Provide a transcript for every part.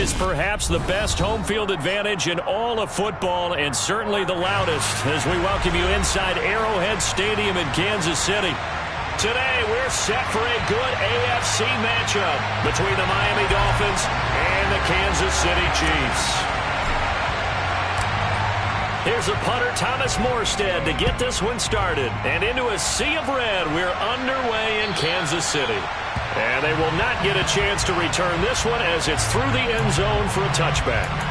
is perhaps the best home field advantage in all of football and certainly the loudest as we welcome you inside Arrowhead Stadium in Kansas City. Today, we're set for a good AFC matchup between the Miami Dolphins and the Kansas City Chiefs. Here's a punter, Thomas Morstead, to get this one started. And into a sea of red, we're underway in Kansas City. And they will not get a chance to return this one as it's through the end zone for a touchback.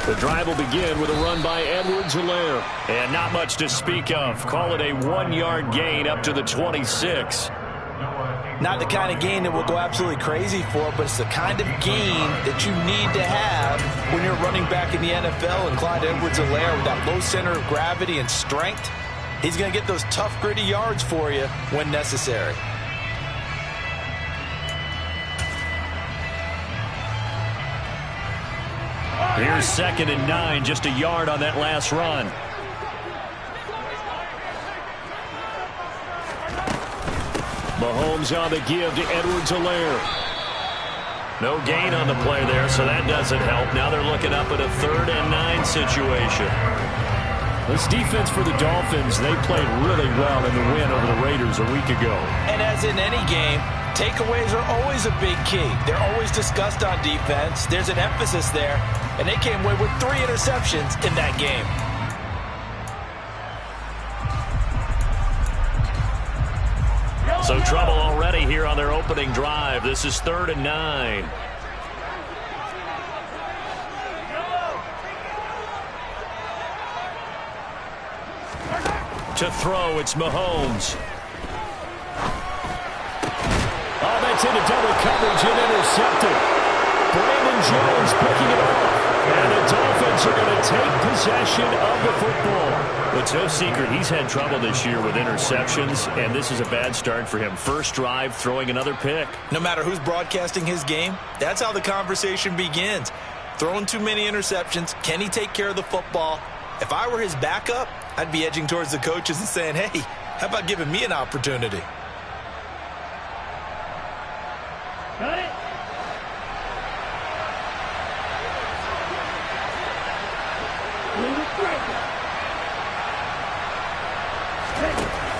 The drive will begin with a run by Edwards-Helaire. And not much to speak of. Call it a 1-yard gain up to the 26. Not the kind of gain that we'll go absolutely crazy for, but it's the kind of gain that you need to have when you're running back in the NFL. And Clyde Edwards-Helaire, with that low center of gravity and strength, he's going to get those tough, gritty yards for you when necessary. Here's 2nd and 9, just a yard on that last run. Mahomes on the give to Edwards-Helaire. No gain on the play there, so that doesn't help. Now they're looking up at a 3rd and 9 situation. This defense for the Dolphins, they played really well in the win over the Raiders a week ago. And as in any game, takeaways are always a big key. They're always discussed on defense. There's an emphasis there. And they came away with 3 interceptions in that game. So trouble already here on their opening drive. This is 3rd and 9. To throw, it's Mahomes. Oh, that's into double coverage and intercepted. Brandon Jones picking it off. And the Dolphins are going to take possession of the football. It's no secret he's had trouble this year with interceptions, and this is a bad start for him. First drive, throwing another pick. No matter who's broadcasting his game, that's how the conversation begins. Throwing too many interceptions, can he take care of the football? If I were his backup, I'd be edging towards the coaches and saying, hey, how about giving me an opportunity? Got it.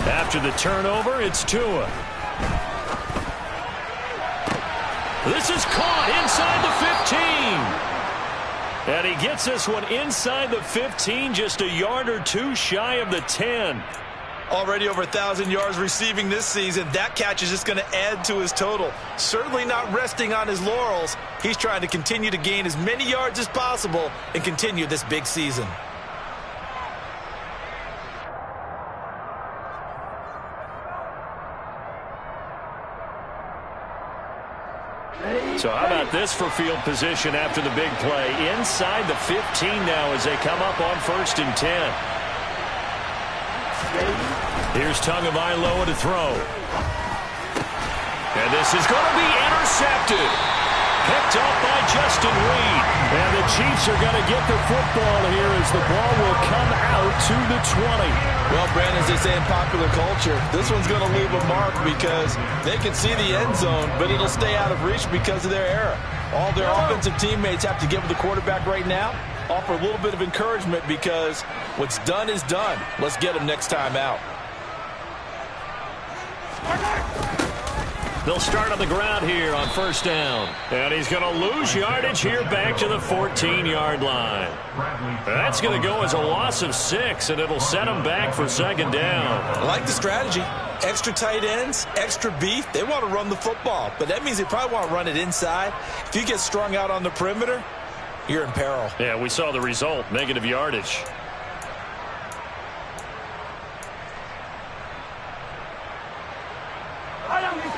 After the turnover, it's Tua. This is caught inside the 15. And he gets this one inside the 15, just a yard or two shy of the 10. Already over 1,000 yards receiving this season. That catch is just going to add to his total. Certainly not resting on his laurels. He's trying to continue to gain as many yards as possible and continue this big season. So how about this for field position after the big play? Inside the 15 now as they come up on 1st and 10. Here's Tagovailoa to throw. And this is going to be intercepted. Picked up by Justin Reed. And the Chiefs are going to get the football here as the ball will come out to the 20. Well, Brandon, as they say in popular culture, this one's going to leave a mark because they can see the end zone, but it'll stay out of reach because of their error. All their offensive teammates have to give the quarterback right now, offer a little bit of encouragement because what's done is done. Let's get them next time out. They'll start on the ground here on 1st down. And he's going to lose yardage here back to the 14-yard line. That's going to go as a loss of 6, and it'll set him back for 2nd down. I like the strategy. Extra tight ends, extra beef. They want to run the football, but that means they probably want to run it inside. If you get strung out on the perimeter, you're in peril. Yeah, we saw the result, negative yardage.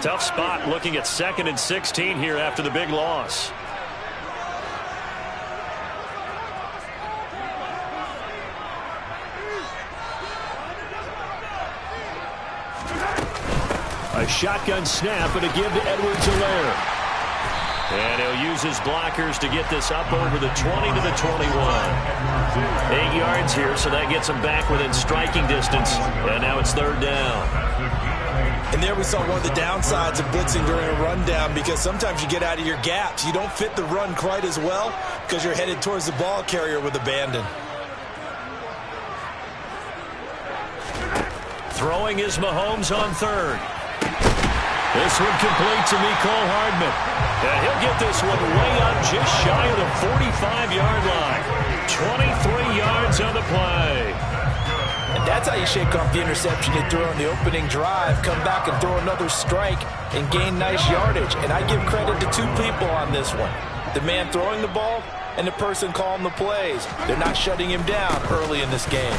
Tough spot looking at 2nd and 16 here after the big loss. A shotgun snap and a give to Edwards-Helaire. And he'll use his blockers to get this up over the 20 to the 21. 8 yards here, so that gets him back within striking distance. And now it's third down. And there we saw one of the downsides of blitzing during a rundown, because sometimes you get out of your gaps. You don't fit the run quite as well because you're headed towards the ball carrier with abandon. Throwing is Mahomes on third. This one complete to Mecole Hardman. And he'll get this one way up just shy of the 45-yard line. 23 yards on the play. And that's how you shake off the interception you threw on the opening drive. Come back and throw another strike and gain nice yardage. And I give credit to two people on this one. The man throwing the ball and the person calling the plays. They're not shutting him down early in this game.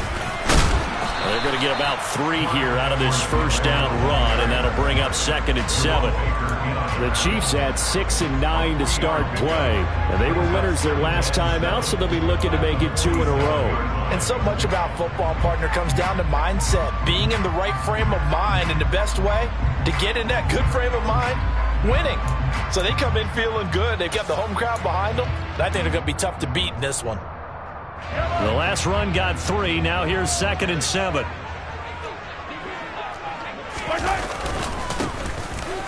They're going to get about 3 here out of this first down run, and that'll bring up 2nd and 7. The Chiefs had 6 and 9 to start play, and they were winners their last time out, so they'll be looking to make it 2 in a row. And so much about football, partner, comes down to mindset, being in the right frame of mind, and the best way to get in that good frame of mind, winning. So they come in feeling good. They've got the home crowd behind them. I think they're going to be tough to beat in this one. The last run got 3. Now here's 2nd and 7.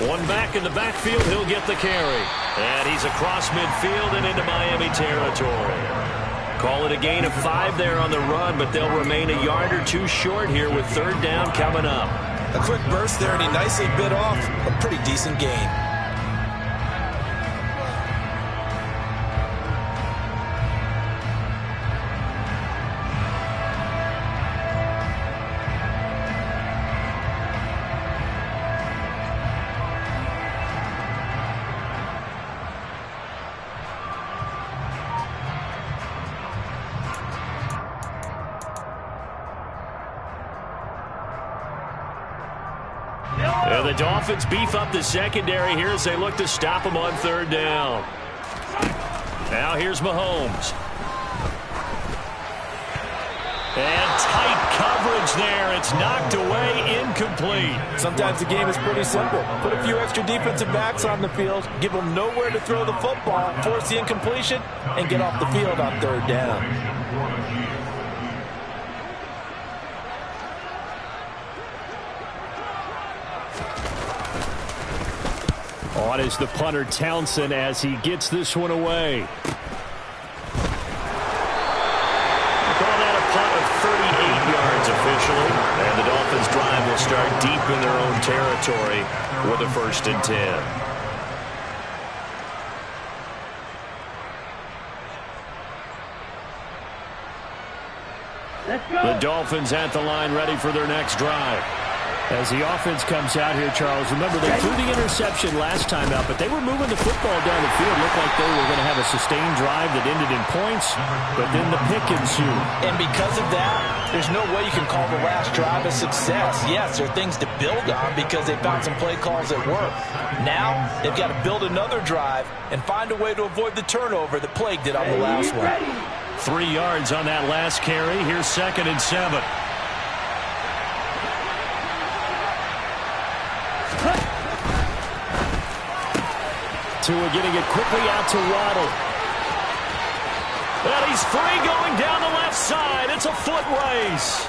One back in the backfield. He'll get the carry. And he's across midfield and into Miami territory. Call it a gain of 5 there on the run, but they'll remain a yard or 2 short here with third down coming up. A quick burst there, and he nicely bit off a pretty decent gain. The Dolphins beef up the secondary here as they look to stop him on third down. Now here's Mahomes. And tight coverage there. It's knocked away, incomplete. Sometimes the game is pretty simple. Put a few extra defensive backs on the field, give them nowhere to throw the football, force the incompletion, and get off the field on third down. On is the punter Townsend as he gets this one away. Call that a punt of 38 yards officially. And the Dolphins drive will start deep in their own territory with a 1st and 10. The Dolphins at the line ready for their next drive. As the offense comes out here, Charles, remember they threw the interception last time out, but they were moving the football down the field. Looked like they were going to have a sustained drive that ended in points, but then the pick ensued. And because of that, there's no way you can call the last drive a success. Yes, there are things to build on because they found some play calls that work. Now, they've got to build another drive and find a way to avoid the turnover that plagued it on the last one. 3 yards on that last carry. Here's 2nd and 7. Tua getting it quickly out to Waddle. And he's free going down the left side. It's a foot race.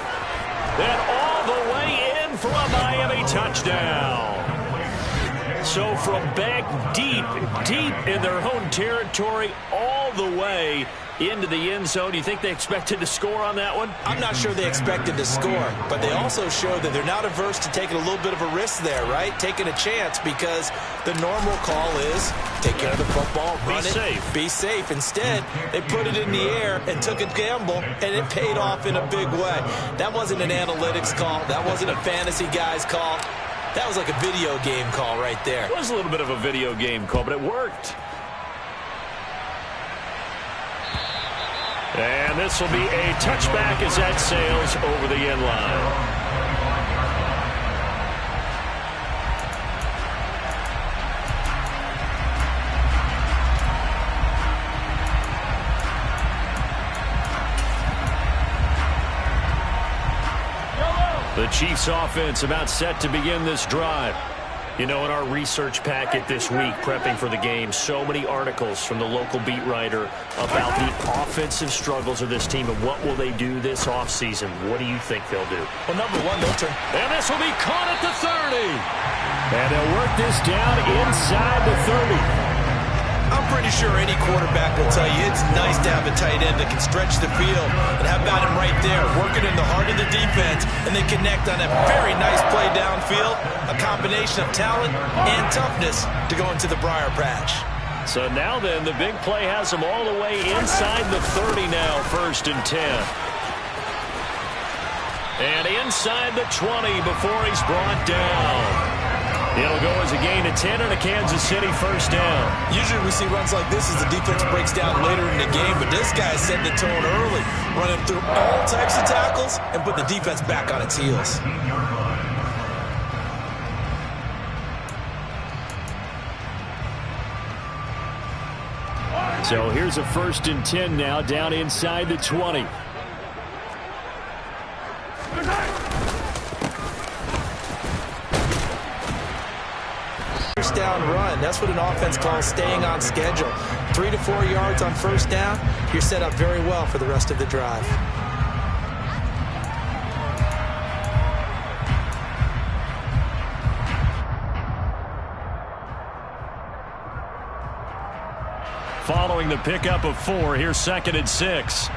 And all the way in for a Miami touchdown. So from back deep in their own territory, all the way into the end zone. Do you think they expected to score on that one? I'm not sure they expected to score, but they also showed that they're not averse to taking a little bit of a risk there, right? Taking a chance, because the normal call is take care of the football, run it, be safe. Instead, they put it in the air and took a gamble, and it paid off in a big way. That wasn't an analytics call. That wasn't a fantasy guy's call. That was like a video game call right there. It was a little bit of a video game call, but it worked. And this will be a touchback as that sails over the end line. The Chiefs offense about set to begin this drive. You know, in our research packet this week, prepping for the game, so many articles from the local beat writer about the offensive struggles of this team and what will they do this offseason. What do you think they'll do? Well, number one, they'll turn. And this will be caught at the 30. And they'll work this down inside the 30. I'm pretty sure any quarterback will tell you it's nice to have a tight end that can stretch the field. And how about him right there, working in the heart of the defense, and they connect on a very nice play downfield, a combination of talent and toughness to go into the briar patch. So now then, the big play has them all the way inside the 30 now, 1st and 10. And inside the 20 before he's brought down. It'll go as a gain of 10 and a Kansas City 1st down. Usually we see runs like this as the defense breaks down later in the game, but this guy set the tone early, running through all types of tackles and put the defense back on its heels. So here's a 1st and 10 now, down inside the 20. First down run. That's what an offense calls staying on schedule. 3 to 4 yards on 1st down. You're set up very well for the rest of the drive. Following the pickup of 4, here's 2nd and 6.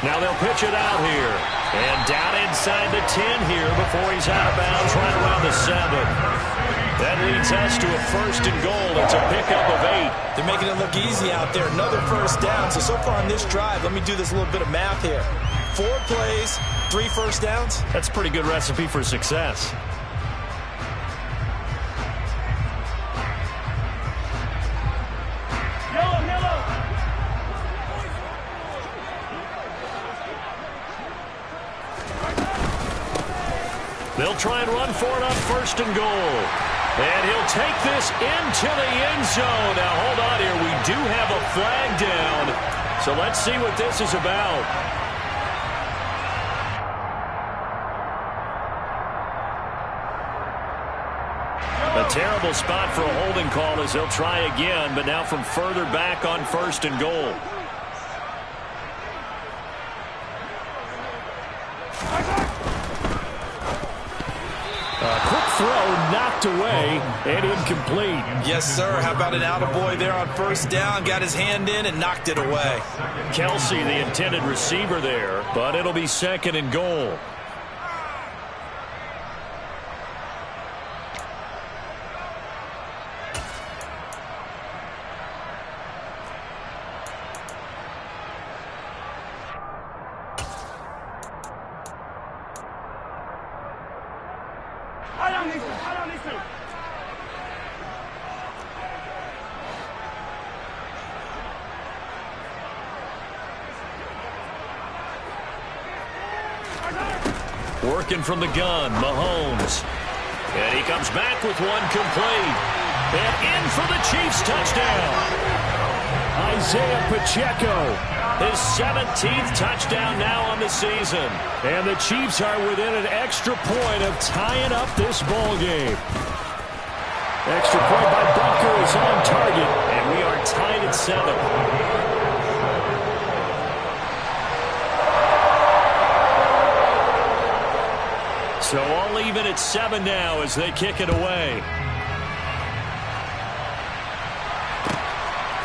Now they'll pitch it out here. And down inside the 10 here before he's out of bounds right around the 7. That leads us to a 1st and goal. It's a pickup of 8. They're making it look easy out there. Another 1st down. So far on this drive, let me do this little bit of math here. 4 plays, 3 1st downs. That's a pretty good recipe for success. They'll try and run for it on 1st and goal. And he'll take this into the end zone. Now, hold on here. We do have a flag down. So let's see what this is about. A terrible spot for a holding call as they'll try again, but now from further back on 1st and goal. Quick throw knocked away and incomplete. Yes, sir. How about an attaboy there on 1st down? Got his hand in and knocked it away. Kelsey, the intended receiver there, but it'll be 2nd and goal. Working from the gun, Mahomes. And he comes back with one complete. And in for the Chiefs touchdown. Isaiah Pacheco, his 17th touchdown now on the season. And the Chiefs are within an extra point of tying up this ball game. Extra point by Bunker is on target, and we are tied at 7. So all even at 7 now as they kick it away.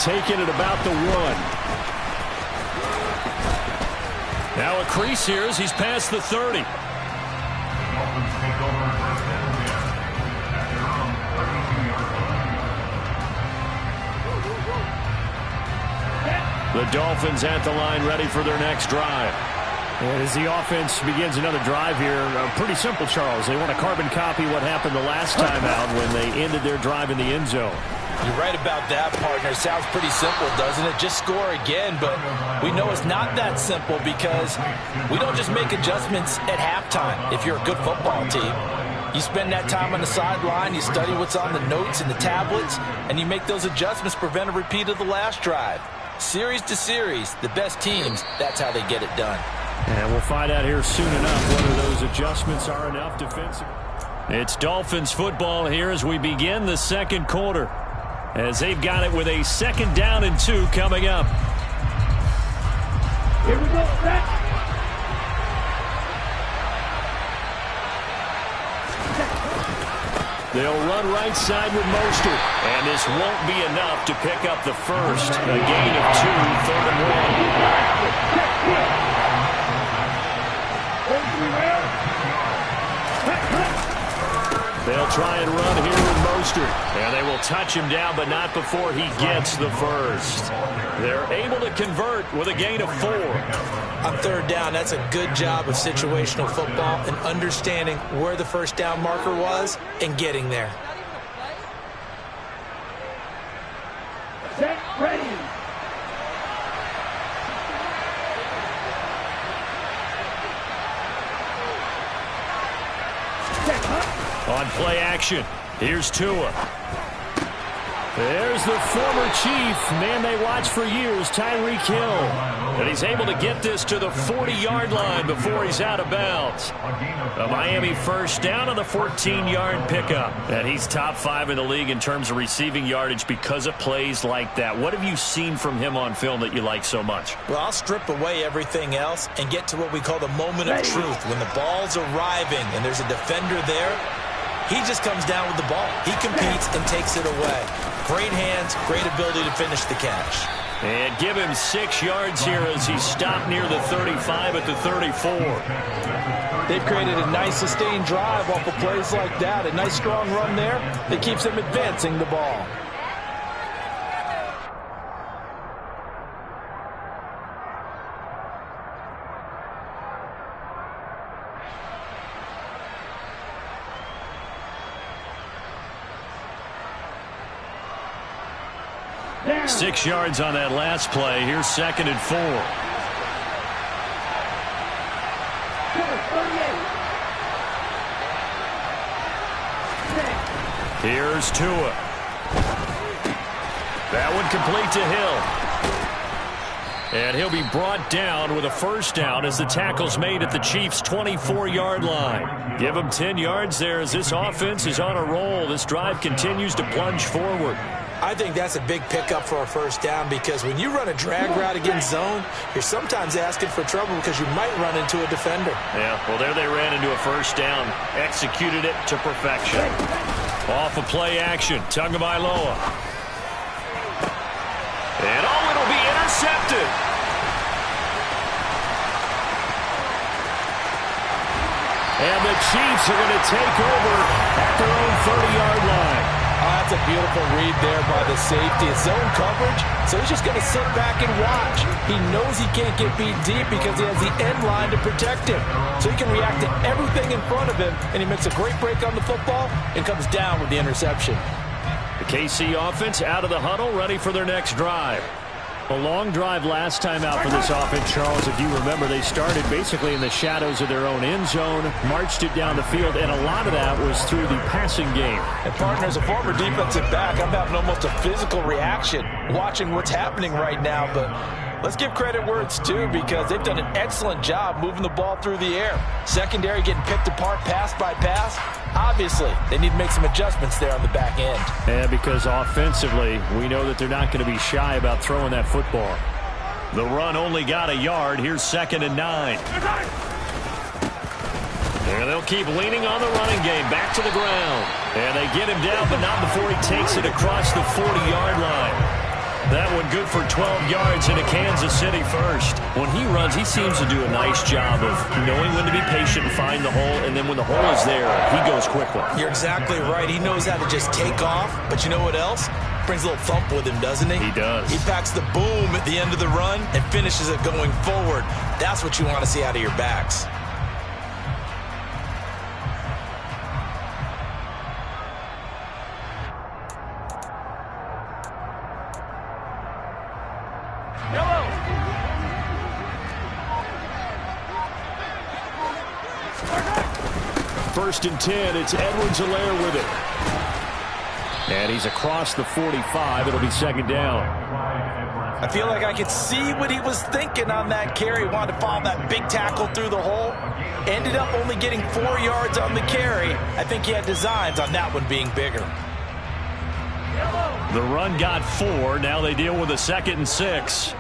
Taking it about the 1. Now a crease here as he's past the 30. The Dolphins at the line ready for their next drive. And as the offense begins another drive here, pretty simple, Charles. They want to carbon copy what happened the last time out when they ended their drive in the end zone. You're right about that, partner. Sounds pretty simple, doesn't it? Just score again, but we know it's not that simple because we don't just make adjustments at halftime if you're a good football team. You spend that time on the sideline, you study what's on the notes and the tablets, and you make those adjustments to prevent a repeat of the last drive. Series to series, the best teams, that's how they get it done. And we'll find out here soon enough whether those adjustments are enough defensively. It's Dolphins football here as we begin the second quarter, as they've got it with a 2nd down and 2 coming up. Here we go. Back. They'll run right side with Mostert. And this won't be enough to pick up the first. A gain of 2, 3rd and 1. They'll try and run here with Mostert. And they will touch him down, but not before he gets the first. They're able to convert with a gain of 4. On 3rd down, that's a good job of situational football and understanding where the first down marker was and getting there. Set, ready. On play action, here's Tua. There's the former Chief, man they watched for years, Tyreek Hill. And he's able to get this to the 40-yard line before he's out of bounds. A Miami first down on the 14-yard pickup. And he's top 5 in the league in terms of receiving yardage because of plays like that. What have you seen from him on film that you like so much? Well, I'll strip away everything else and get to what we call the moment of truth. When the ball's arriving and there's a defender there, he just comes down with the ball. He competes and takes it away. Great hands, great ability to finish the catch. And give him 6 yards here as he stopped near the 35 at the 34. They've created a nice sustained drive off of plays like that. A nice strong run there that keeps them advancing the ball. Down. 6 yards on that last play. Here's 2nd and 4. Here's Tua. That one complete to Hill. And he'll be brought down with a first down as the tackle's made at the Chiefs' 24-yard line. Give him 10 yards there as this offense is on a roll. This drive continues to plunge forward. I think that's a big pickup for a first down because when you run a drag route against zone, you're sometimes asking for trouble because you might run into a defender. Yeah, well, there they ran into a first down. Executed it to perfection. Off of play action, Tagovailoa. And it'll be intercepted. And the Chiefs are going to take over at their own 30-yard line. That's a beautiful read there by the safety. It's zone coverage, so he's just going to sit back and watch. He knows he can't get beat deep because he has the end line to protect him. So he can react to everything in front of him, and he makes a great break on the football and comes down with the interception. The KC offense out of the huddle, ready for their next drive. A long drive last time out for this offense, Charles. If you remember, they started basically in the shadows of their own end zone, marched it down the field, and a lot of that was through the passing game. And partner, as a former defensive back, I'm having almost a physical reaction watching what's happening right now. But let's give credit where it's due because they've done an excellent job moving the ball through the air. Secondary getting picked apart pass by pass. Obviously, they need to make some adjustments there on the back end. Yeah, because offensively, we know that they're not going to be shy about throwing that football. The run only got a yard. Here's 2nd and 9. And they'll keep leaning on the running game. Back to the ground. And they get him down, but not before he takes it across the 40-yard line. That one good for 12 yards into Kansas City first. When he runs, he seems to do a nice job of knowing when to be patient and find the hole, and then when the hole is there, he goes quickly. You're exactly right. He knows how to just take off, but you know what else? Brings a little thump with him, doesn't he? He does. He packs the boom at the end of the run and finishes it going forward. That's what you want to see out of your backs. First and 10, it's Edwards-Helaire with it. And he's across the 45. It'll be 2nd down. I feel like I could see what he was thinking on that carry. He wanted to follow that big tackle through the hole. Ended up only getting 4 yards on the carry. I think he had designs on that one being bigger. The run got 4. Now they deal with a 2nd and 6.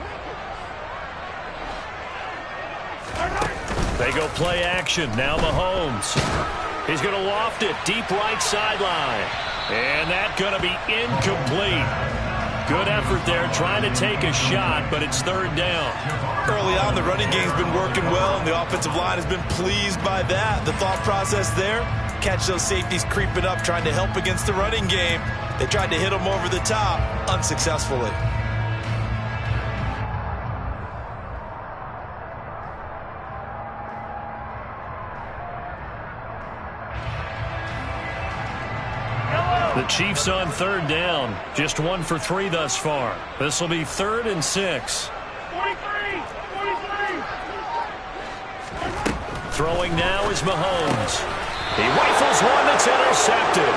They go play action. Now Mahomes. He's going to loft it deep right sideline. And that's going to be incomplete. Good effort there trying to take a shot, but it's 3rd down. Early on, the running game's been working well, and the offensive line has been pleased by that. The thought process there, catch those safeties creeping up, trying to help against the running game. They tried to hit them over the top, unsuccessfully. The Chiefs on 3rd down. Just 1 for 3 thus far. This will be 3rd and 6. 43! Throwing now is Mahomes. He rifles one that's intercepted.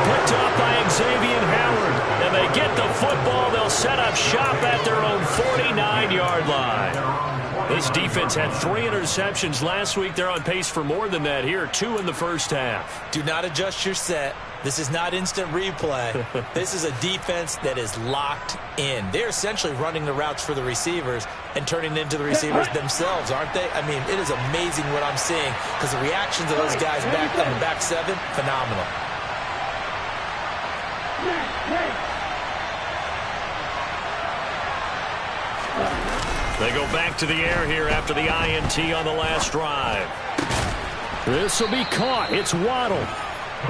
Picked off by Xavier Howard. And they get the football. They'll set up shop at their own 49-yard line. This defense had 3 interceptions last week. They're on pace for more than that here. 2 in the first half. Do not adjust your set. This is not instant replay. This is a defense that is locked in. They're essentially running the routes for the receivers and turning into the receivers themselves, aren't they? I mean, it is amazing what I'm seeing because the reactions of those guys back on the back 7, phenomenal. They go back to the air here after the INT on the last drive. This will be caught. It's Waddle.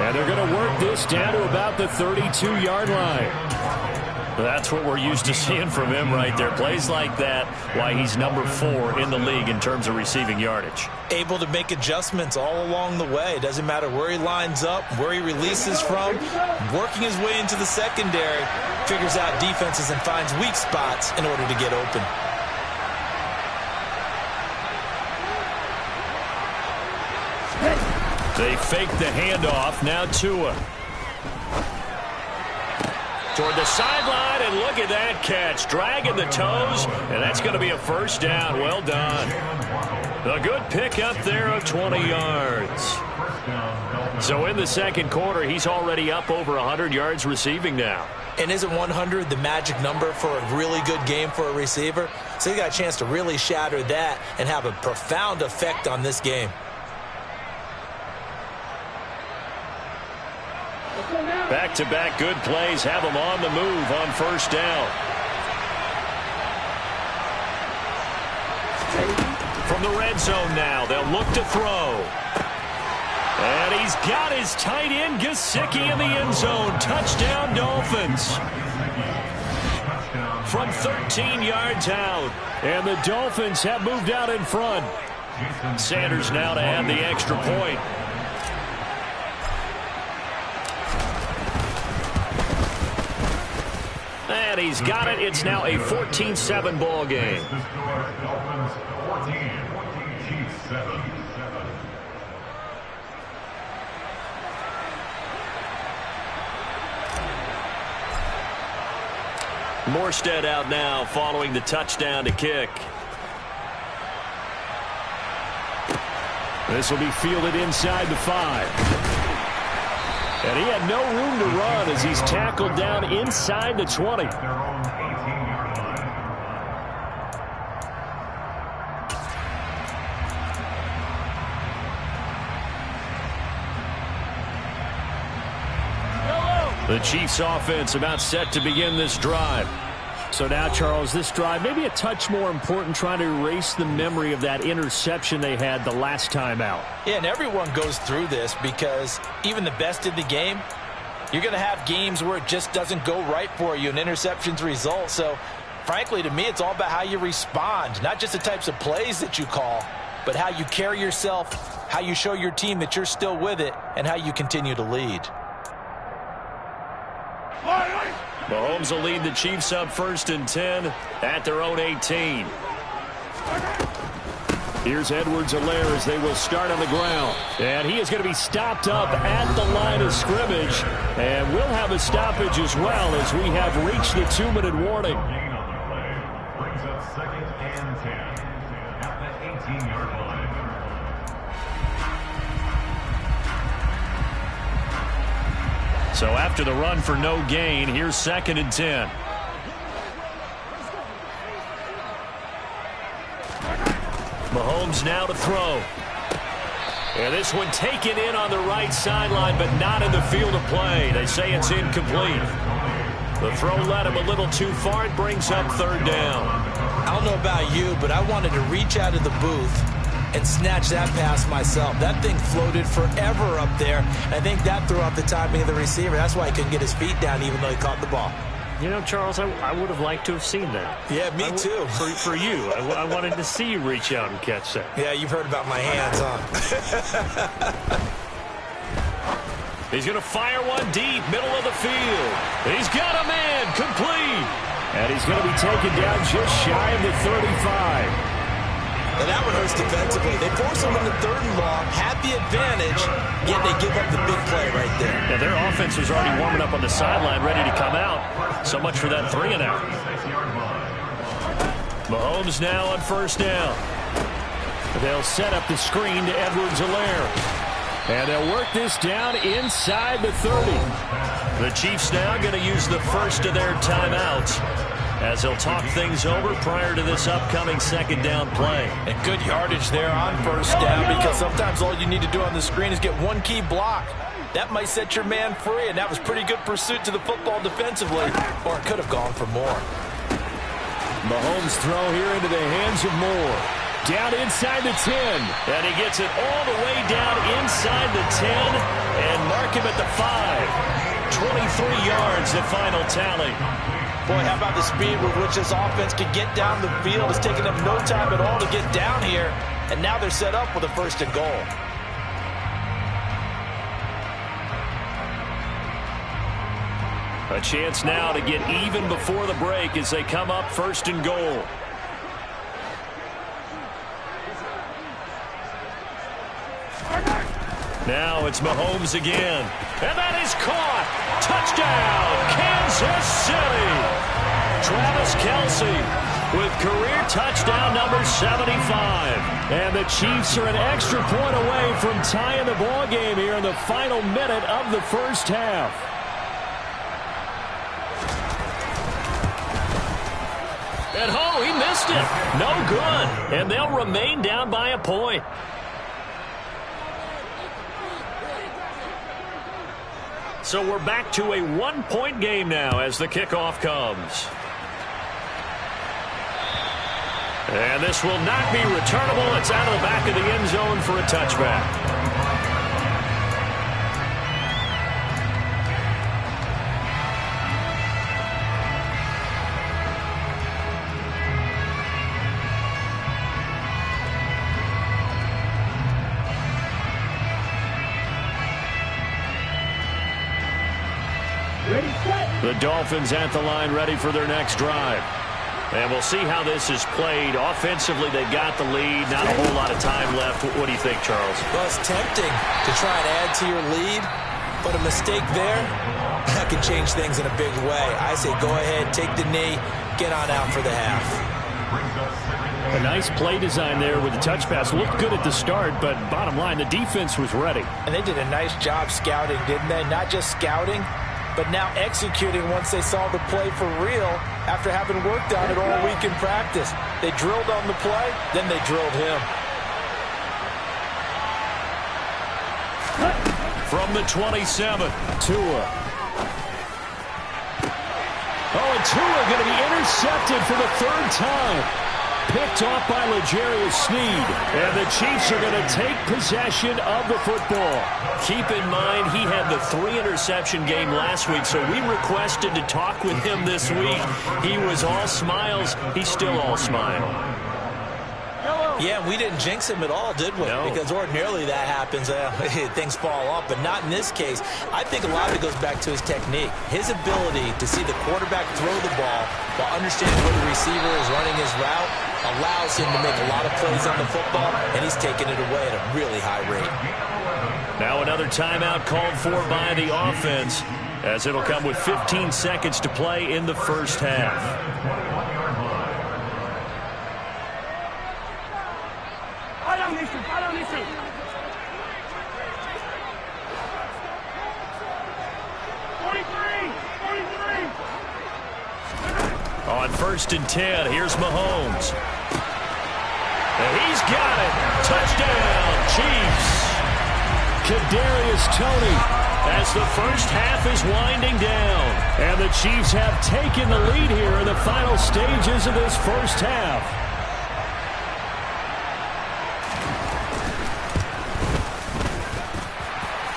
And they're going to work this down to about the 32-yard line. That's what we're used to seeing from him right there. Plays like that, why he's number 4 in the league in terms of receiving yardage. Able to make adjustments all along the way. Doesn't matter where he lines up, where he releases from. Working his way into the secondary. Figures out defenses and finds weak spots in order to get open. They fake the handoff. Now Tua. Toward the sideline, and look at that catch. Dragging the toes, and that's going to be a first down. Well done. A good pick up there of 20 yards. So in the second quarter, he's already up over 100 yards receiving now. And isn't 100 the magic number for a really good game for a receiver? So he got a chance to really shatter that and have a profound effect on this game. Back-to-back good plays have them on the move on first down. From the red zone now, they'll look to throw. And he's got his tight end, Gesicki, in the end zone. Touchdown, Dolphins. From 13 yards out. And the Dolphins have moved out in front. Sanders now to add the extra point. And he's got it. It's now a 14-7 ball game. Morstead out now following the touchdown to kick. This will be fielded inside the 5. And he had no room to run as he's tackled down inside the 20. The Chiefs offense about set to begin this drive. So now, Charles, this drive maybe a touch more important, trying to erase the memory of that interception they had the last time out. Yeah, and everyone goes through this because even the best in the game, you're going to have games where it just doesn't go right for you, and interceptions result. So, frankly, to me, it's all about how you respond, not just the types of plays that you call, but how you carry yourself, how you show your team that you're still with it, and how you continue to lead. Mahomes will lead the Chiefs up 1st and 10 at their own 18. Here's Edwards-Helaire as they will start on the ground. And he is going to be stopped up at the line of scrimmage. And we'll have a stoppage as well as we have reached the 2-minute warning. At the 18-yard line. So after the run for no gain, here's 2nd and 10. Mahomes now to throw. And this one taken in on the right sideline, but not in the field of play. They say it's incomplete. The throw led him a little too far. It brings up 3rd down. I don't know about you, but I wanted to reach out of the booth and snatch that pass myself. That thing floated forever up there. I think that threw off the timing of the receiver. That's why he couldn't get his feet down even though he caught the ball. You know, Charles, I would have liked to have seen that. Yeah, me too. For you. I wanted to see you reach out and catch that. Yeah, you've heard about my hands, huh? He's going to fire one deep, middle of the field. He's got a man, complete. And he's going to be taken down just shy of the 35. And that one hurts defensively. They force him into 3rd and long, have the advantage, yet they give up the big play right there. Yeah, their offense was already warming up on the sideline, ready to come out. So much for that 3 and out. Mahomes now on 1st down. They'll set up the screen to Edwards-Helaire. And they'll work this down inside the 30. The Chiefs now going to use the first of their timeouts as they'll talk things over prior to this upcoming 2nd down play. And good yardage there on 1st down, because sometimes all you need to do on the screen is get one key block. That might set your man free, and that was pretty good pursuit to the football defensively, or it could have gone for more. Mahomes throw here into the hands of Moore. Down inside the 10. And he gets it all the way down inside the 10 and mark him at the 5. 23 yards, the final tally. Boy, how about the speed with which this offense can get down the field? It's taken them no time at all to get down here, and now they're set up with a 1st and goal. A chance now to get even before the break as they come up 1st and goal. Now it's Mahomes again. And that is caught. Touchdown, Kansas City. Travis Kelce with career touchdown number 75. And the Chiefs are an extra point away from tying the ball game here in the final minute of the 1st half. And oh, he missed it. No good. And they'll remain down by a point. So we're back to a 1-point game now as the kickoff comes. And this will not be returnable. It's out of the back of the end zone for a touchback. The Dolphins at the line ready for their next drive. And we'll see how this is played. Offensively, they've got the lead. Not a whole lot of time left. What do you think, Charles? Well, it's tempting to try and add to your lead, but a mistake there, that can change things in a big way. I say go ahead, take the knee, get on out for the half. A nice play design there with the touch pass. Looked good at the start, but bottom line, the defense was ready. And they did a nice job scouting, didn't they? Not just scouting, but now executing once they saw the play for real after having worked on it all week in practice. They drilled on the play, then they drilled him. From the 27, Tua. Oh, and Tua going to be intercepted for the 3rd time. Picked off by L'Jarius Sneed. And the Chiefs are going to take possession of the football. Keep in mind, he had the 3-interception game last week, so we requested to talk with him this week. He was all smiles. He's still all smile. Yeah, we didn't jinx him at all, did we? No. Because ordinarily that happens. Things fall off, but not in this case. I think a lot of it goes back to his technique. His ability to see the quarterback throw the ball while understanding where the receiver is running his route allows him to make a lot of plays on the football, and he's taking it away at a really high rate. Now another timeout called for by the offense, as it'll come with 15 seconds to play in the 1st half. 1st and 10. Here's Mahomes. And he's got it. Touchdown, Chiefs. Kadarius Toney as the first half is winding down. And the Chiefs have taken the lead here in the final stages of this first half.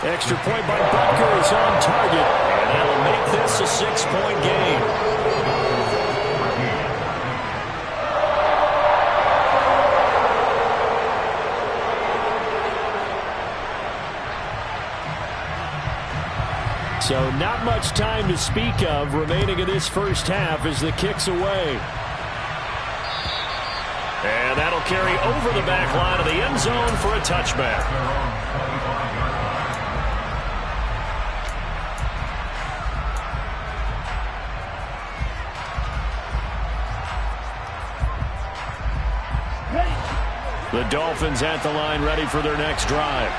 Extra point by Butker is on target, and that'll make this a 6-point game. So not much time to speak of remaining in this first half as the kick's away. And that'll carry over the back line of the end zone for a touchback. The Dolphins at the line ready for their next drive.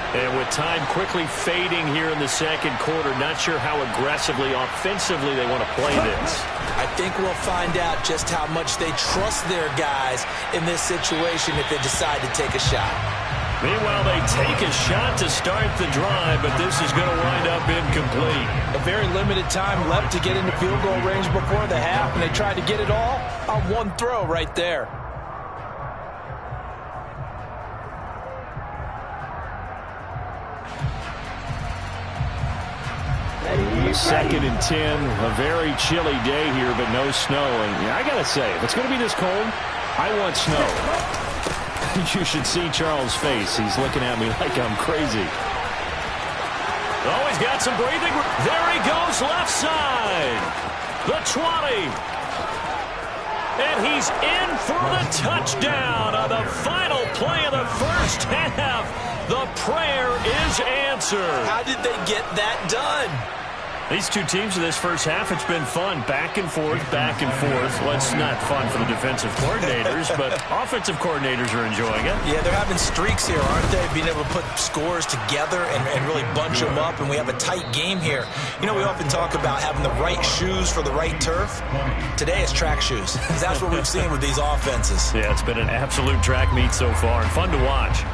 And with time quickly fading here in the second quarter, not sure how aggressively, offensively they want to play this. I think we'll find out just how much they trust their guys in this situation if they decide to take a shot. Meanwhile, they take a shot to start the drive, but this is going to wind up incomplete. A very limited time left to get into field goal range before the half, and they tried to get it all on one throw right there. Second and 10, a very chilly day here, but no snow. And I got to say, if it's going to be this cold, I want snow. You should see Charles' face. He's looking at me like I'm crazy. Oh, he's got some breathing. There he goes, left side. The 20. And he's in for the touchdown on the final play of the first half. The prayer is answered. How did they get that done? These two teams in this first half, it's been fun. Back and forth, back and forth. Well, it's not fun for the defensive coordinators, but offensive coordinators are enjoying it. Yeah, they're having streaks here, aren't they? Being able to put scores together and really bunch them up, and we have a tight game here. You know, we often talk about having the right shoes for the right turf. Today it's track shoes. That's what we've seen with these offenses. Yeah, it's been an absolute track meet so far, and fun to watch.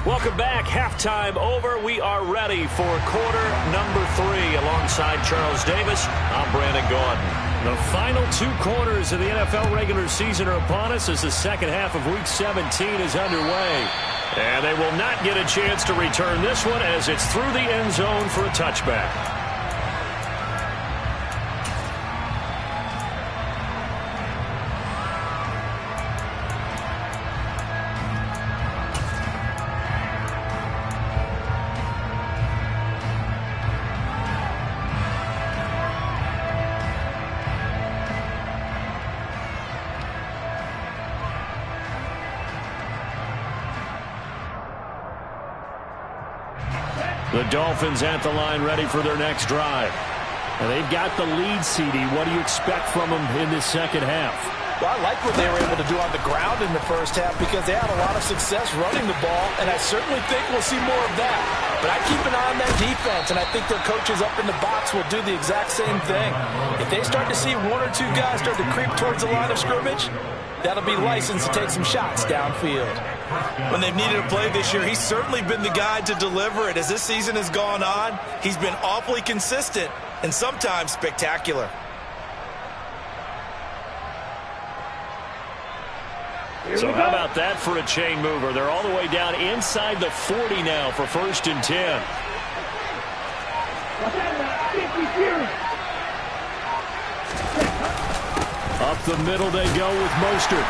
Welcome back. Halftime over. We are ready for quarter number 3 alongside Charles Davis. I'm Brandon Gaudin. The final 2 quarters of the NFL regular season are upon us as the second half of Week 17 is underway. And they will not get a chance to return this one as it's through the end zone for a touchback. The Dolphins at the line ready for their next drive. And they've got the lead, CD. What do you expect from them in this second half? Well, I like what they were able to do on the ground in the first half because they had a lot of success running the ball, and I certainly think we'll see more of that. But I keep an eye on that defense, and I think their coaches up in the box will do the exact same thing. If they start to see 1 or 2 guys start to creep towards the line of scrimmage, that'll be licensed to take some shots downfield. When they've needed a play this year, he's certainly been the guy to deliver it. As this season has gone on, he's been awfully consistent and sometimes spectacular. So how about that for a chain mover? They're all the way down inside the 40 now for 1st and 10. Up the middle they go with Mostert.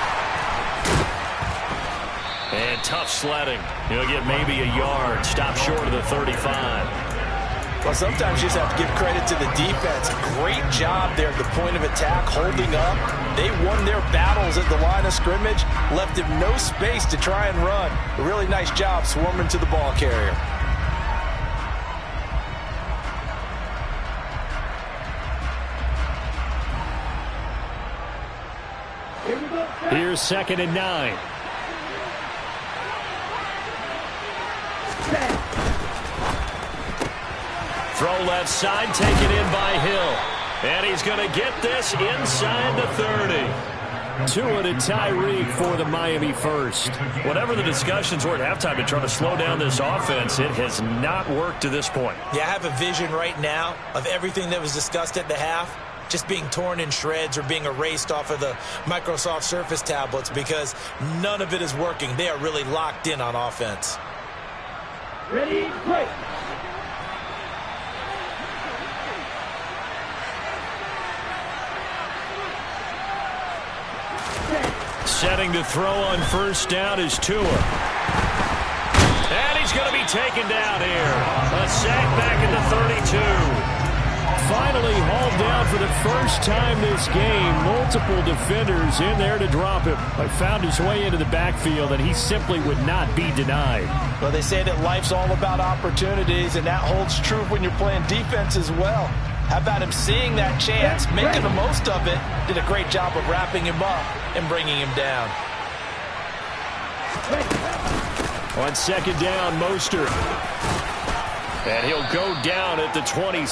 And tough sledding. He'll get maybe a yard. Stop short of the 35. Well, sometimes you just have to give credit to the defense. Great job there at the point of attack, holding up. They won their battles at the line of scrimmage, left him no space to try and run. A really nice job swarming to the ball carrier. Here's 2nd and 9. throw left side, taken in by Hill. And he's going to get this inside the 30. Tua to Tyreek for the Miami first. Whatever the discussions were at halftime to try to slow down this offense, it has not worked to this point. Yeah, I have a vision right now of everything that was discussed at the half just being torn in shreds or being erased off of the Microsoft Surface tablets because none of it is working. They are really locked in on offense. Ready, break. Setting to throw on first down is Tua. And he's going to be taken down here. A sack back at the 32. Finally hauled down for the first time this game. Multiple defenders in there to drop him. But found his way into the backfield, and he simply would not be denied. Well, they say that life's all about opportunities, and that holds true when you're playing defense as well. How about him seeing that chance, making the most of it? Did a great job of wrapping him up and bringing him down. On second down, Mostert. And he'll go down at the 26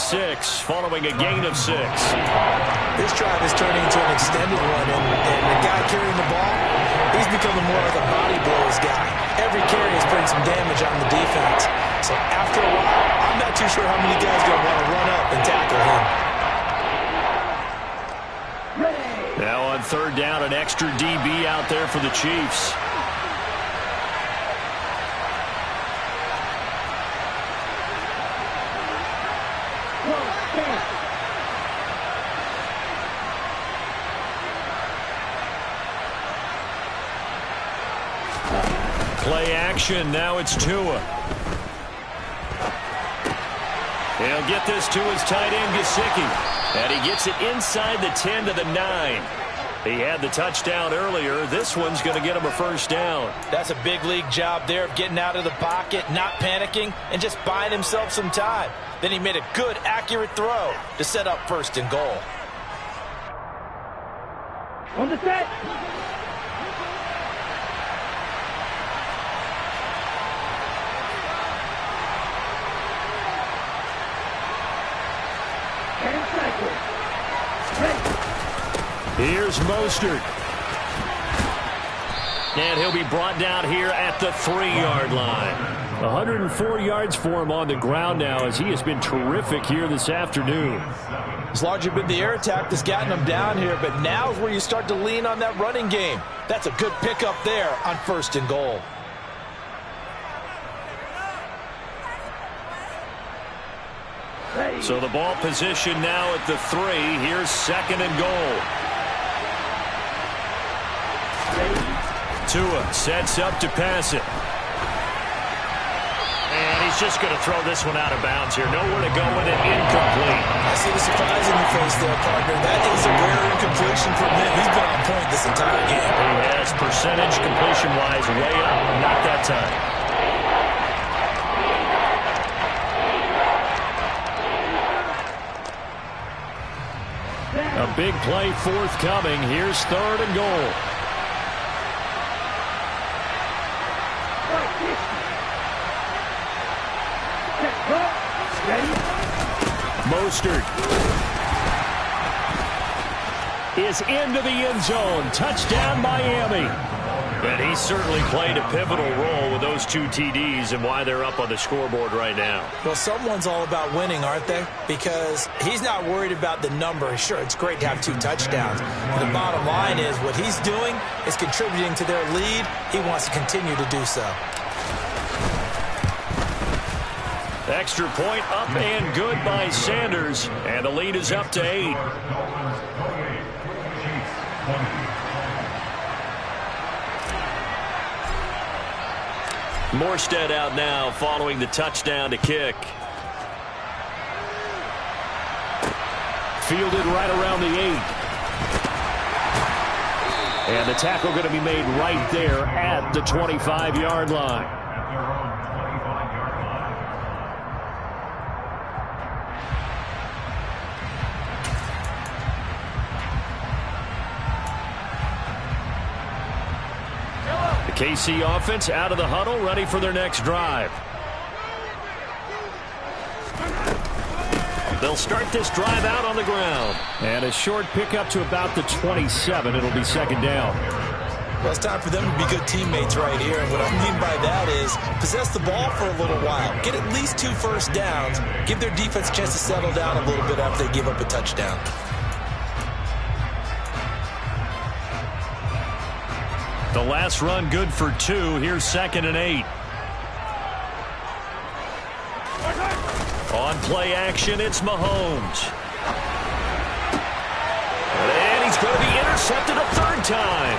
following a gain of 6. This drive is turning into an extended one, and the guy carrying the ball, he's becoming more like a body blows guy. Every carry is putting some damage on the defense. So after a while, I'm not too sure how many guys are going to want to run up and tackle him. Now on third down, an extra DB out there for the Chiefs. Play action. Now it's Tua. He'll get this to his tight end, Gesicki. And he gets it inside the 10 to the 9. He had the touchdown earlier. This one's going to get him a first down. That's a big league job there of getting out of the pocket, not panicking, and just buying himself some time. Then he made a good, accurate throw to set up first and goal. On the set. Here's Mostert. And he'll be brought down here at the 3-yard line. 104 yards for him on the ground now as he has been terrific here this afternoon. It's largely been the air attack that's gotten him down here, but now is where you start to lean on that running game. That's a good pickup there on first and goal. So the ball position now at the 3. Here's second and goal. Tua sets up to pass it. And he's just going to throw this one out of bounds here. Nowhere to go with it. Incomplete. I see the surprise in your face there, partner. That is a rare incompletion from him. He's been on point this entire game. He has percentage completion-wise way up. Not that time. A big play forthcoming. Here's third and goal. Mostert is into the end zone. Touchdown, Miami. And he certainly played a pivotal role with those 2 TDs and why they're up on the scoreboard right now. Well, someone's all about winning, aren't they? Because he's not worried about the number. Sure, it's great to have 2 touchdowns. But the bottom line is what he's doing is contributing to their lead. He wants to continue to do so. Extra point up and good by Sanders. And the lead is up to 8. Morstead out now following the touchdown to kick. Fielded right around the 8. And the tackle going to be made right there at the 25-yard line. KC offense out of the huddle, ready for their next drive. They'll start this drive out on the ground. And a short pickup to about the 27. It'll be second down. Well, it's time for them to be good teammates right here. And what I mean by that is possess the ball for a little while. Get at least 2 first downs. Give their defense a chance to settle down a little bit after they give up a touchdown. The last run good for 2. Here's 2nd and 8. On play action, it's Mahomes. And he's going to be intercepted a 3rd time.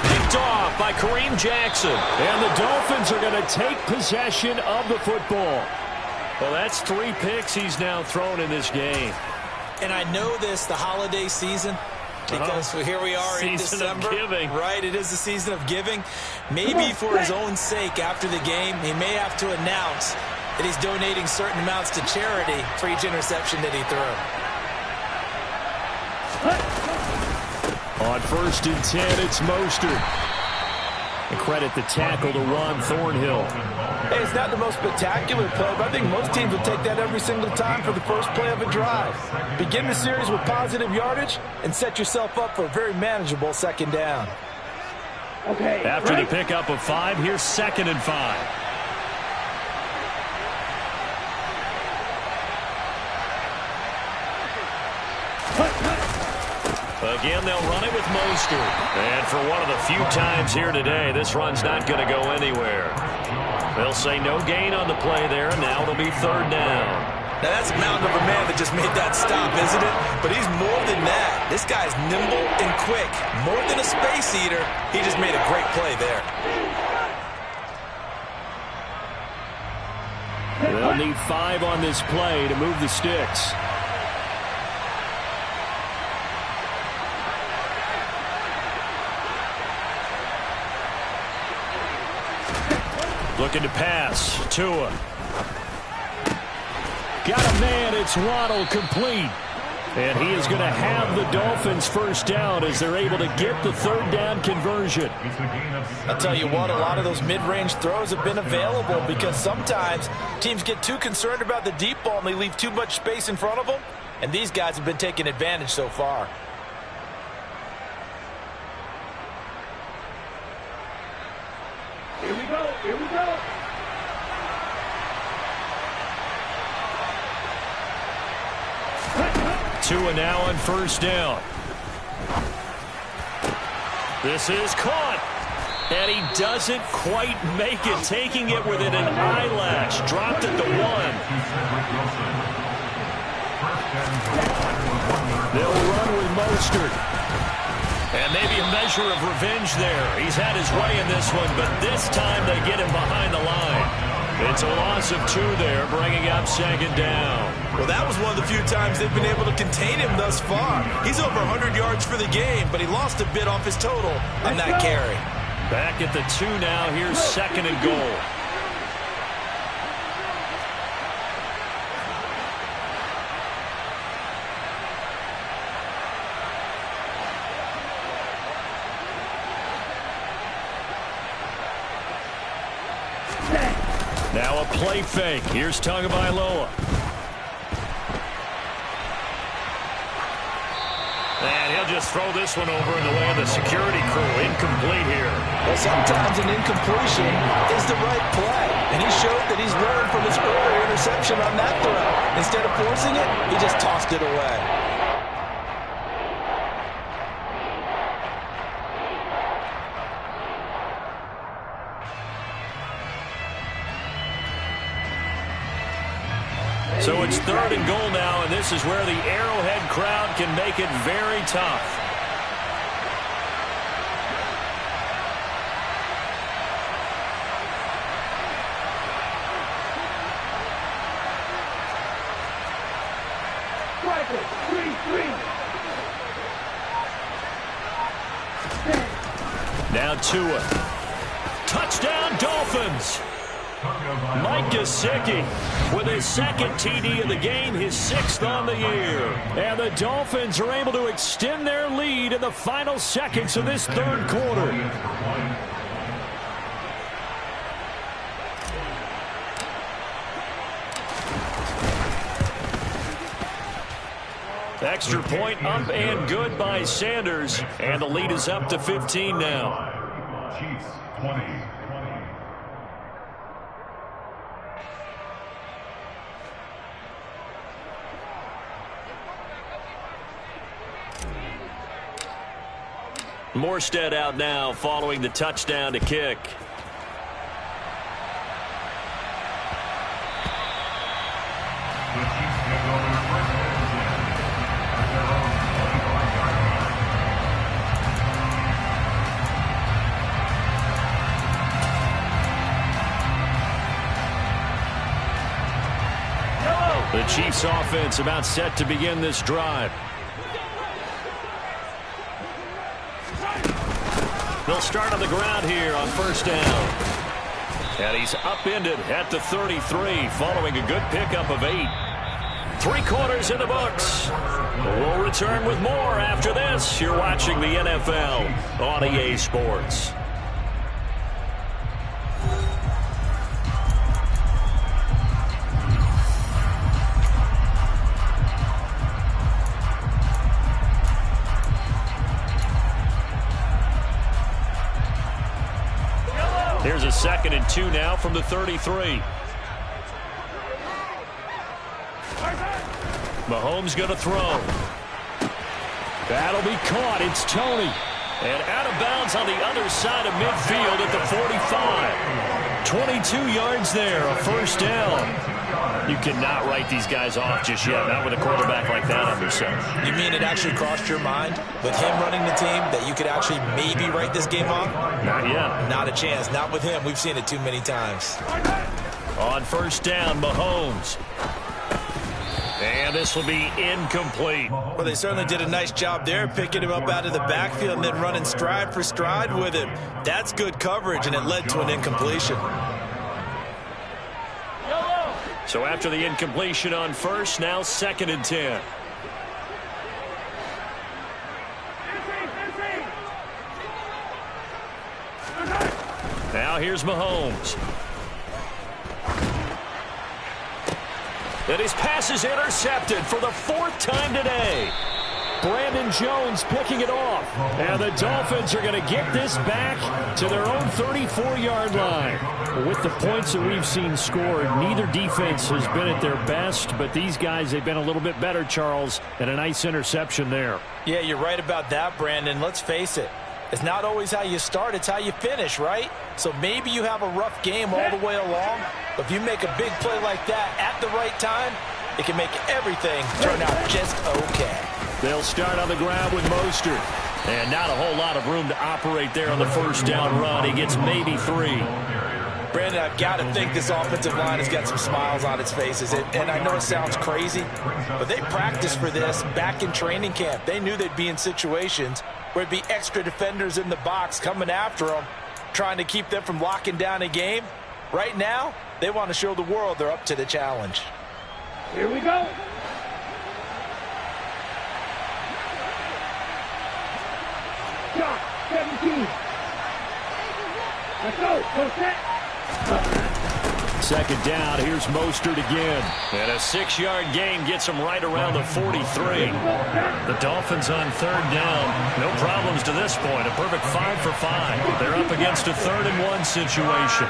Picked off by Kareem Jackson. And the Dolphins are going to take possession of the football. Well, that's 3 picks he's now thrown in this game. And I know this, the holiday season, because here we are in December. Season of giving. Right, it is the season of giving. Maybe for his own sake after the game, he may have to announce that he's donating certain amounts to charity for each interception that he threw. On 1st and 10, it's Mostert. And credit the tackle to Ron Thornhill. Hey, it's not the most spectacular play, but I think most teams will take that every single time for the first play of a drive. Begin the series with positive yardage and set yourself up for a very manageable 2nd down. Okay. After the pickup of 5, here's 2nd and 5. Again, they'll run it with Mostert. And for one of the few times here today, this run's not going to go anywhere. They'll say no gain on the play there, and now it'll be 3rd down. Now, that's a mountain of a man that just made that stop, isn't it? But he's more than that. This guy's nimble and quick. More than a space eater, he just made a great play there. They'll need 5 on this play to move the sticks. Looking to pass. Tua. Got a man. It's Waddle, complete. And he is going to have the Dolphins first down as they're able to get the 3rd down conversion. I'll tell you what, a lot of those mid-range throws have been available because sometimes teams get too concerned about the deep ball and they leave too much space in front of them. And these guys have been taking advantage so far. Here we go. Here we go. Tua now on 1st down. This is caught. And he doesn't quite make it, taking it within an eyelash. Dropped at the 1. They'll run with Mostert. And maybe a measure of revenge there. He's had his way in this one, but this time they get him behind the line. It's a loss of 2 there, bringing up 2nd down. Well, that was one of the few times they've been able to contain him thus far. He's over 100 yards for the game, but he lost a bit off his total on that carry. Back at the 2 now. Here's 2nd and goal. Now a play fake. Here's Tagovailoa. And he'll just throw this one over in the way of the security crew. Incomplete here. Well, sometimes an incompletion is the right play. And he showed that he's learned from his earlier interception on that throw. Instead of forcing it, he just tossed it away. So it's 3rd and goal now, and this is where the Arrowhead crowd can make it very tough. Striker, 3-3. Now Tua. Touchdown, Dolphins. Mike Gesicki with his 2nd TD of the game, his 6th on the year. And the Dolphins are able to extend their lead in the final seconds of this 3rd quarter. Extra point up and good by Sanders. And the lead is up to 15 now. Chiefs 20. Morstead out now following the touchdown to kick. The Chiefs offense about set to begin this drive. They'll start on the ground here on first down. And he's upended at the 33 following a good pickup of 8. 3 quarters in the books. We'll return with more after this. You're watching the NFL on EA Sports. Here's a 2nd and 2 now from the 33. Mahomes going to throw. That'll be caught. It's Tony. And out of bounds on the other side of midfield at the 45. 22 yards there, a first down. You cannot write these guys off just yet, not with a quarterback like that under center. You mean it actually crossed your mind with him running the team that you could actually maybe write this game off? Not yet. Not a chance. Not with him. We've seen it too many times. On first down, Mahomes. And this will be incomplete. Well, they certainly did a nice job there, picking him up out of the backfield and then running stride for stride with him. That's good coverage, and it led to an incompletion. So after the incompletion on first, now 2nd and 10. Now here's Mahomes. And his pass is intercepted for the 4th time today. Brandon Jones picking it off. And the Dolphins are going to get this back to their own 34-yard line. With the points that we've seen scored, neither defense has been at their best, but these guys, they've been a little bit better, Charles, and a nice interception there. Yeah, you're right about that, Brandon. Let's face it. It's not always how you start, it's how you finish, right? So maybe you have a rough game all the way along, but if you make a big play like that at the right time, it can make everything turn out just okay. They'll start on the ground with Mostert. And not a whole lot of room to operate there on the first down run. He gets maybe 3. Brandon, I've got to think this offensive line has got some smiles on its faces. And I know it sounds crazy, but they practiced for this back in training camp. They knew they'd be in situations where it'd be extra defenders in the box coming after them, trying to keep them from locking down a game. Right now, they want to show the world they're up to the challenge. Here we go. Shot, 17. Let's go. Go set. 2nd down. Here's Mostert again. And a 6-yard gain gets him right around the 43. The Dolphins on 3rd down. No problems to this point. A perfect 5 for 5. They're up against a 3rd and 1 situation.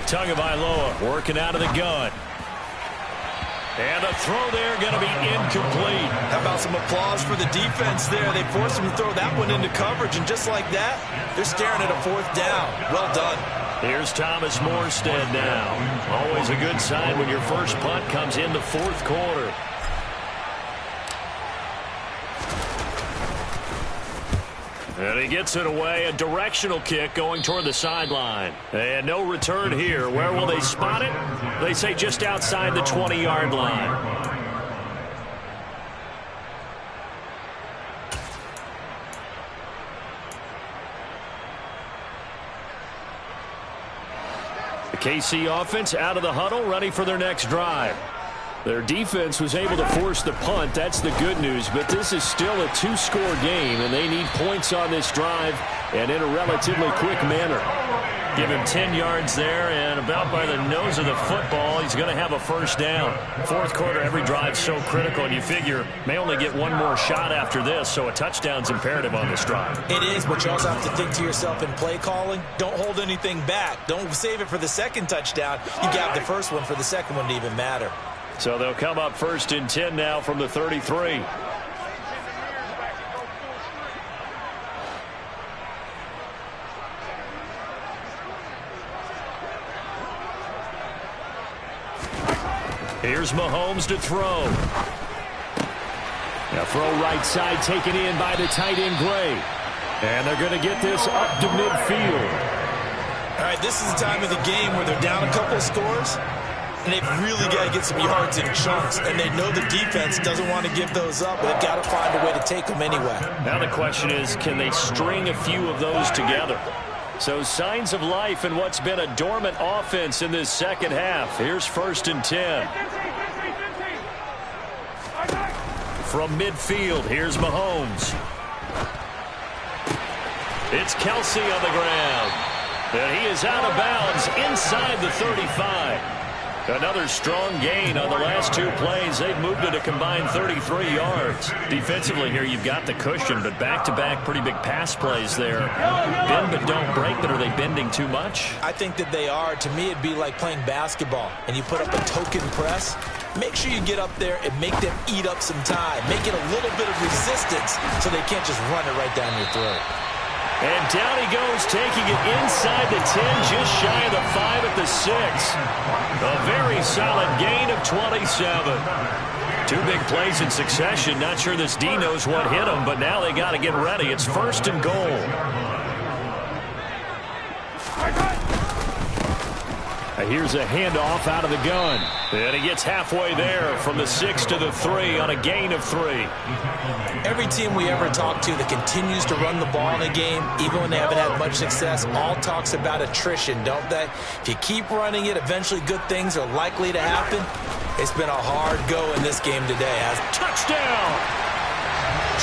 Tagovailoa working out of the gun. And the throw there going to be incomplete. How about some applause for the defense there? They forced him to throw that one into coverage, and just like that, they're staring at a 4th down. Well done. Here's Thomas Morstead now. Always a good sign when your first punt comes in the 4th quarter. And he gets it away, a directional kick going toward the sideline. And no return here. Where will they spot it? They say just outside the 20-yard line. The KC offense out of the huddle, ready for their next drive. Their defense was able to force the punt. That's the good news. But this is still a 2-score game, and they need points on this drive and in a relatively quick manner. Give him 10 yards there, and about by the nose of the football, he's going to have a first down. Fourth quarter, every drive's so critical, and you figure may only get one more shot after this, so a touchdown's imperative on this drive. It is, but you also have to think to yourself in play calling, don't hold anything back. Don't save it for the second touchdown. You got the first one for the second one to even matter. So they'll come up 1st and 10 now from the 33. Here's Mahomes to throw. Now throw right side taken in by the tight end Gray. And they're going to get this up to midfield. All right, this is the time of the game where they're down a couple of scores, and they've really got to get some yards in chunks, and they know the defense doesn't want to give those up, but they've got to find a way to take them anyway. Now the question is, can they string a few of those together? So signs of life in what's been a dormant offense in this second half. Here's 1st and 10. From midfield, here's Mahomes. It's Kelsey on the ground. And he is out of bounds inside the 35. Another strong gain on the last 2 plays. They've moved it a combined 33 yards. Defensively here, you've got the cushion, but back-to-back pretty big pass plays there. Bend but don't break, but are they bending too much? I think that they are. To me, it'd be like playing basketball, and you put up a token press. Make sure you get up there and make them eat up some time. Make it a little bit of resistance so they can't just run it right down your throat. And down he goes, taking it inside the 10, just shy of the 5 at the 6. A very solid gain of 27. 2 big plays in succession. Not sure this D knows what hit him, but now they got to get ready. It's 1st and goal. Here's a handoff out of the gun. And he gets halfway there from the 6 to the 3 on a gain of 3. Every team we ever talk to that continues to run the ball in a game, even when they haven't had much success, all talks about attrition, don't they? If you keep running it, eventually good things are likely to happen. It's been a hard go in this game today. Touchdown!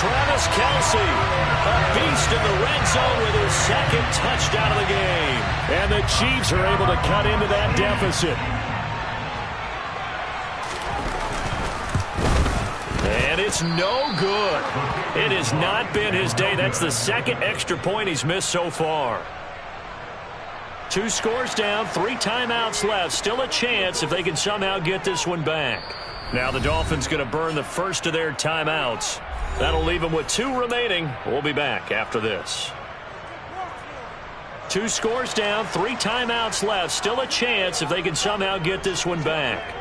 Travis Kelsey, a beast in the red zone with his 2nd touchdown of the game. And the Chiefs are able to cut into that deficit. And it's no good. It has not been his day. That's the 2nd extra point he's missed so far. 2 scores down, 3 timeouts left. Still a chance if they can somehow get this one back. Now the Dolphins going to burn the first of their timeouts. That'll leave them with 2 remaining. We'll be back after this. 2 scores down, 3 timeouts left. Still a chance if they can somehow get this one back.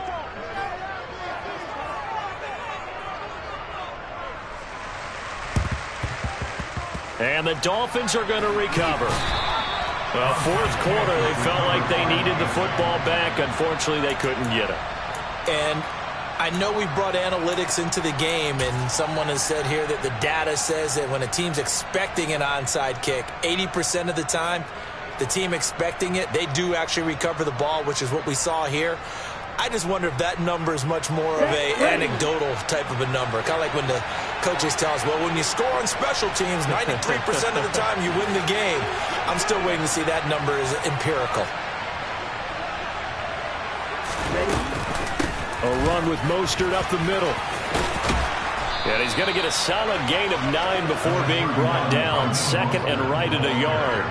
And the Dolphins are going to recover. Fourth quarter, they felt like they needed the football back. Unfortunately, they couldn't get it. And I know we brought analytics into the game, and someone has said here that the data says that when a team's expecting an onside kick, 80% of the time, the team expecting it, they do actually recover the ball, which is what we saw here. I just wonder if that number is much more of a anecdotal type of a number. Kind of like when the coaches tell us, well, when you score on special teams, 93% of the time you win the game. I'm still waiting to see that number is empirical. A run with Mostert up the middle. And he's going to get a solid gain of 9 before being brought down. 2nd and right at a yard.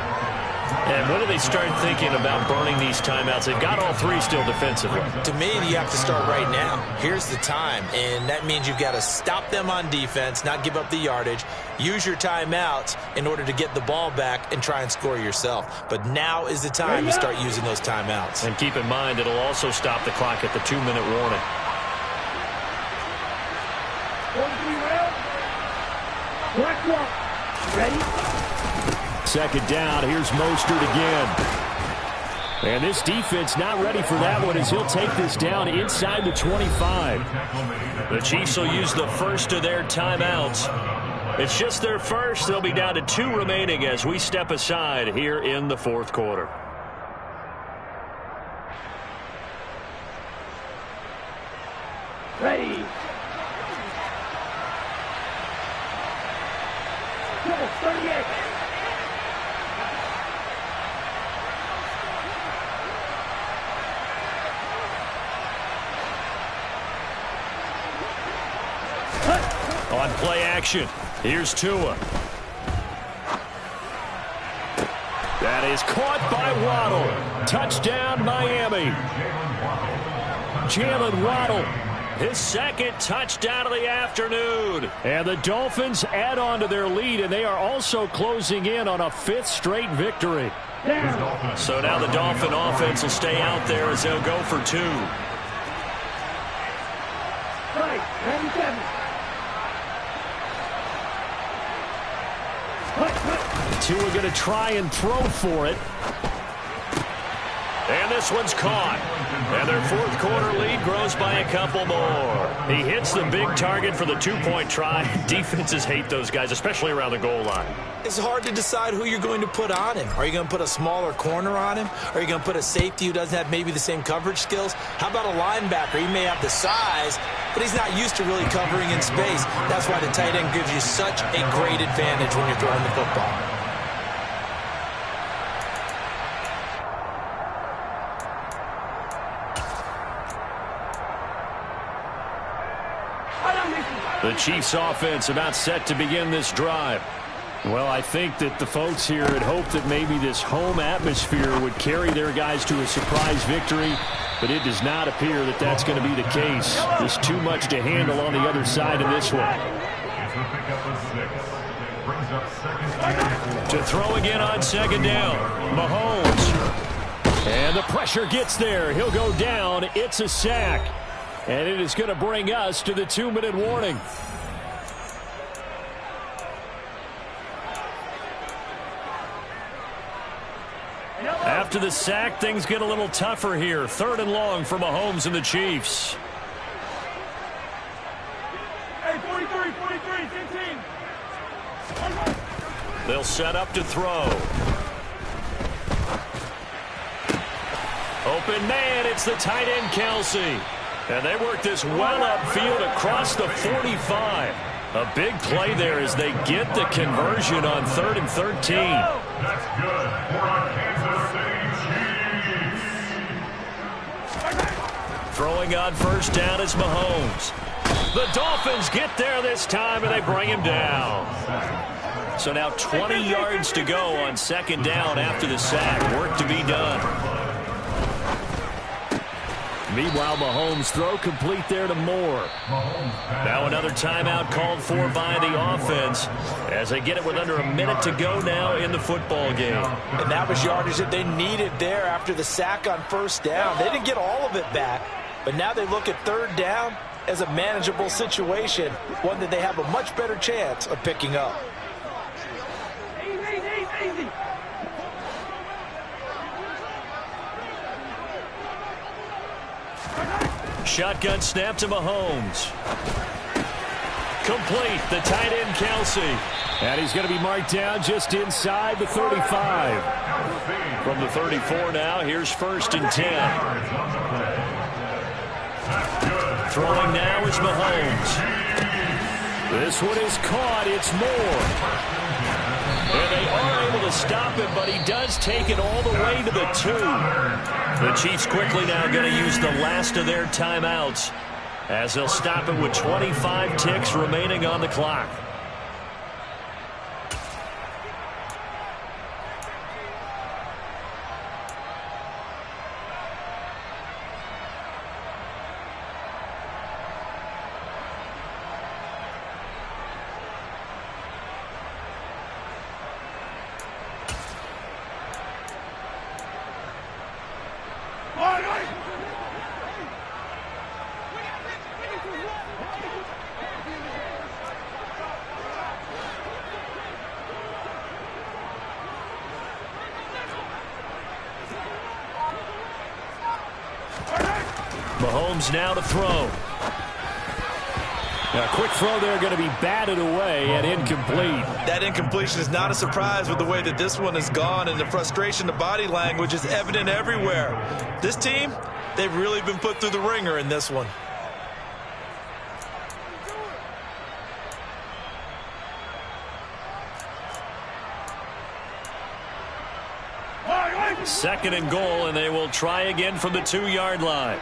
And when do they start thinking about burning these timeouts? They've got all 3 still defensively. To me, you have to start right now. Here's the time, and that means you've got to stop them on defense, not give up the yardage, use your timeouts in order to get the ball back and try and score yourself. But now is the time to start using those timeouts. And keep in mind, it'll also stop the clock at the 2-minute warning. Black walk. Ready? 2nd down. Here's Mostert again. And this defense not ready for that one as he'll take this down inside the 25. The Chiefs will use the first of their timeouts. It's just their first. They'll be down to 2 remaining as we step aside here in the fourth quarter. Ready. 38. On play action, here's Tua. That is caught by Waddle. Touchdown, Miami. Jalen Waddle, his second touchdown of the afternoon. And the Dolphins add on to their lead, and they are also closing in on a fifth straight victory. So now the Dolphin offense will stay out there as they'll go for two. Right, 97. Tua going to try and throw for it. And this one's caught. And their fourth quarter lead grows by a couple more. He hits the big target for the two-point try. Defenses hate those guys, especially around the goal line. It's hard to decide who you're going to put on him. Are you going to put a smaller corner on him? Are you going to put a safety who doesn't have maybe the same coverage skills? How about a linebacker? He may have the size, but he's not used to really covering in space. That's why the tight end gives you such a great advantage when you're throwing the football. The Chiefs offense about set to begin this drive. Well, I think that the folks here had hoped that maybe this home atmosphere would carry their guys to a surprise victory, but it does not appear that that's going to be the case. There's too much to handle on the other side of this one. To throw again on second down, Mahomes. And the pressure gets there. He'll go down. It's a sack. And it is going to bring us to the 2-minute warning. After the sack, things get a little tougher here. 3rd and long for Mahomes and the Chiefs. Hey, 43, 15. They'll set up to throw. Open man, it's the tight end, Kelsey. And they work this well upfield across the 45. A big play there as they get the conversion on 3rd and 13. That's good for our Kansas City Chiefs. Throwing on first down is Mahomes. The Dolphins get there this time, and they bring him down. So now 20 yards to go on second down after the sack. Work to be done. Meanwhile, Mahomes throw complete there to Moore. Now another timeout called for by the offense as they get it with under a minute to go now in the football game. And that was yardage that they needed there after the sack on first down. They didn't get all of it back, but now they look at 3rd down as a manageable situation, one that they have a much better chance of picking up. Easy. Shotgun snap to Mahomes. Complete, the tight end Kelsey. And he's going to be marked down just inside the 35. From the 34 now, here's 1st and 10. Throwing now is Mahomes. This one is caught, it's Moore. And they are able to stop him, but he does take it all the way to the 2. The Chiefs quickly now going to use the last of their timeouts as they'll stop it with 25 ticks remaining on the clock. Mahomes now to throw. Now, a quick throw there going to be batted away and incomplete. That incompletion is not a surprise with the way that this one has gone, and the frustration, the body language is evident everywhere. This team, they've really been put through the ringer in this one. Second and goal, and they will try again from the 2-yard line.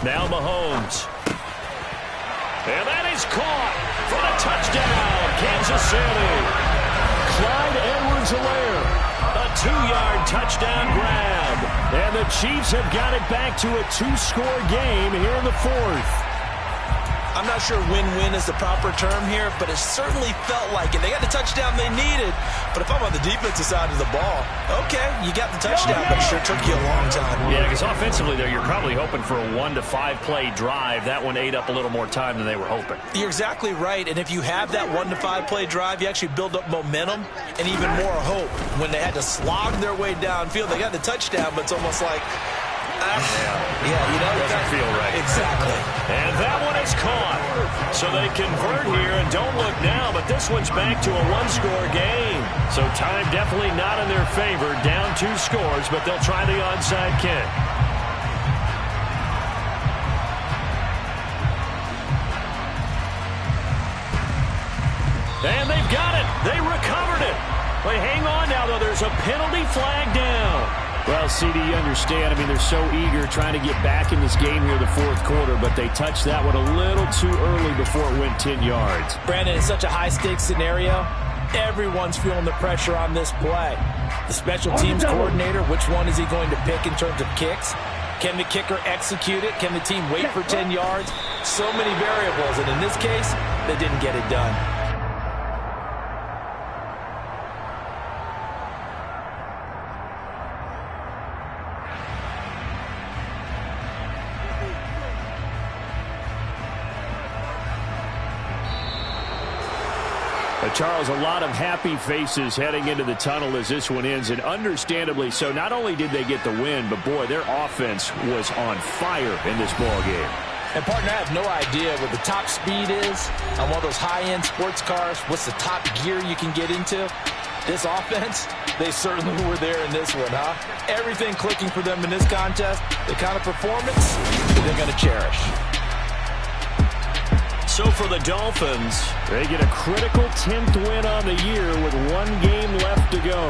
Now Mahomes. And that is caught for the touchdown, Kansas City. Clyde Edwards-Helaire, a 2-yard touchdown grab. And the Chiefs have got it back to a 2-score game here in the 4th. I'm not sure win-win is the proper term here, but it certainly felt like it. They got the touchdown they needed, but if I'm on the defensive side of the ball, okay, you got the touchdown, but it sure took you a long time. Yeah, because offensively there, you're probably hoping for a 1 to 5 play drive. That one ate up a little more time than they were hoping. You're exactly right, and if you have that 1 to 5 play drive, you actually build up momentum and even more hope. When they had to slog their way downfield, they got the touchdown, but it's almost like, yeah, you know, it doesn't feel right. Exactly. And that one is caught. So they convert here, and don't look now, but this one's back to a 1-score game. So time definitely not in their favor. Down 2 scores, but they'll try the onside kick. And they've got it. They recovered it. But hang on now, though. There's a penalty flag down. Well, CD, you understand. I mean, they're so eager trying to get back in this game here in the 4th quarter, but they touched that one a little too early before it went 10 yards. Brandon, it's such a high-stakes scenario. Everyone's feeling the pressure on this play. The special teams coordinator, which one is he going to pick in terms of kicks? Can the kicker execute it? Can the team wait for 10 yards? So many variables, and in this case, they didn't get it done. Charles, a lot of happy faces heading into the tunnel as this one ends, and understandably so. Not only did they get the win, but, boy, their offense was on fire in this ball game. And, partner, I have no idea what the top speed is on one of those high-end sports cars. What's the top gear you can get into? This offense, they certainly were there in this one, huh? Everything clicking for them in this contest, the kind of performance they're going to cherish. So for the Dolphins, they get a critical 10th win on the year with 1 game left to go.